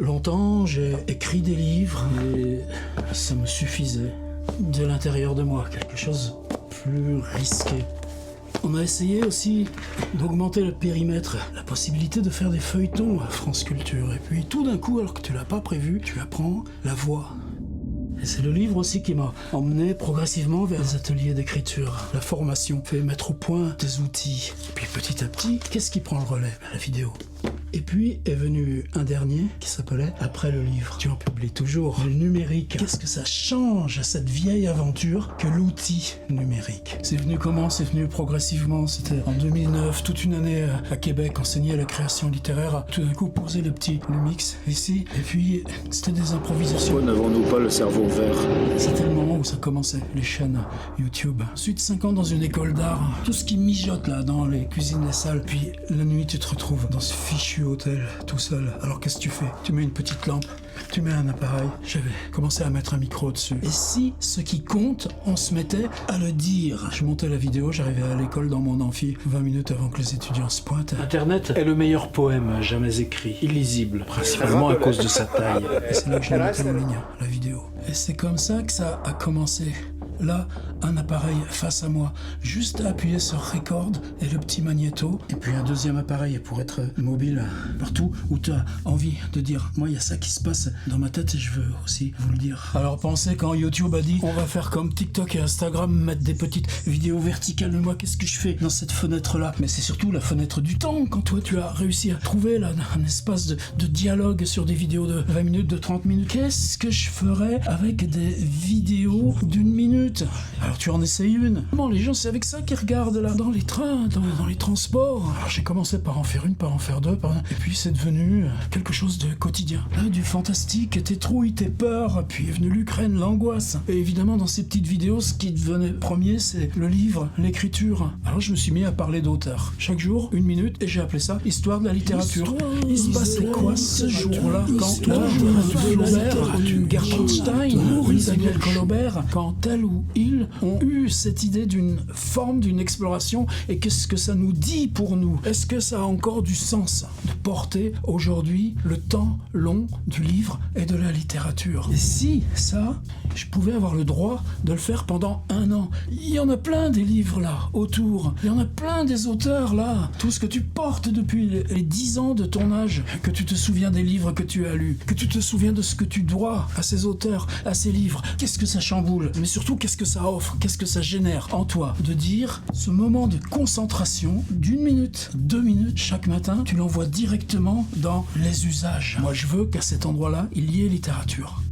Longtemps, j'ai écrit des livres et ça me suffisait. De l'intérieur de moi, quelque chose plus risqué. On a essayé aussi d'augmenter le périmètre, la possibilité de faire des feuilletons à France Culture. Et puis tout d'un coup, alors que tu l'as pas prévu, tu apprends la voix. Et c'est le livre aussi qui m'a emmené progressivement vers les ateliers d'écriture. La formation fait mettre au point des outils. Et puis petit à petit, qu'est-ce qui prend le relais? La vidéo. Et puis est venu un dernier qui s'appelait Après le livre. Tu en publies toujours. Le numérique. Qu'est-ce que ça change à cette vieille aventure que l'outil numérique? C'est venu comment? C'est venu progressivement. C'était en 2009, toute une année à Québec, enseigner la création littéraire. Tout d'un coup, poser le mix ici. Et puis, c'était des improvisations. Pourquoi n'avons-nous pas le cerveau vert? C'était le moment où ça commençait, les chaînes YouTube. Ensuite, 5 ans dans une école d'art. Tout ce qui mijote là, dans les cuisines, les salles. Puis, la nuit, tu te retrouves dans ce fichu hôtel, tout seul. Alors qu'est-ce que tu fais? Tu mets une petite lampe, tu mets un appareil. J'avais commencé à mettre un micro dessus. Et si ce qui compte, on se mettait à le dire? Je montais la vidéo, j'arrivais à l'école dans mon amphi 20 minutes avant que les étudiants se pointent. Internet est le meilleur poème jamais écrit, illisible, principalement à cause de sa taille. Et c'est là que je l'ai mis en ligne, la vidéo. Et c'est comme ça que ça a commencé. Là, un appareil face à moi, juste à appuyer sur record et le petit magnéto, et puis un deuxième appareil pour être mobile partout où tu as envie de dire moi il y a ça qui se passe dans ma tête et je veux aussi vous le dire. Alors pensez quand YouTube a dit on va faire comme TikTok et Instagram, mettre des petites vidéos verticales, mais moi qu'est-ce que je fais dans cette fenêtre là? Mais c'est surtout la fenêtre du temps, quand toi tu as réussi à trouver là un espace de dialogue sur des vidéos de 20 minutes, de 30 minutes. Qu'est-ce que je ferais avec des vidéos d'une minute? Alors tu en essayes une. Bon, les gens, c'est avec ça qu'ils regardent là, dans les trains, dans les transports. Alors j'ai commencé par en faire une, par en faire deux, et puis c'est devenu quelque chose de quotidien. Là, du fantastique, tes trouilles, tes peurs, puis est venue l'Ukraine, l'angoisse. Et évidemment, dans ces petites vidéos, ce qui devenait premier, c'est le livre, l'écriture. Alors je me suis mis à parler d'auteurs. Chaque jour, 1 minute, et j'ai appelé ça Histoire de la littérature. Il se passait quoi ce jour-là quand toi, Flaubert, Gertrude ou Isabelle Collobert, quand elle ou ils ont eu cette idée d'une forme, d'une exploration, et qu'est-ce que ça nous dit pour nous? Est-ce que ça a encore du sens de porter aujourd'hui le temps long du livre et de la littérature? Et si ça, je pouvais avoir le droit de le faire pendant 1 an. Il y en a plein des livres là, autour. Il y en a plein des auteurs là. Tout ce que tu portes depuis les 10 ans de ton âge, que tu te souviens des livres que tu as lus, que tu te souviens de ce que tu dois à ces auteurs, à ces livres. Qu'est-ce que ça chamboule? Mais surtout, qu'est-ce que ça offre? Qu'est-ce que ça génère en toi? De dire, ce moment de concentration d'1 minute, 2 minutes chaque matin, tu l'envoies directement dans les usages. Moi, je veux qu'à cet endroit-là, il y ait littérature.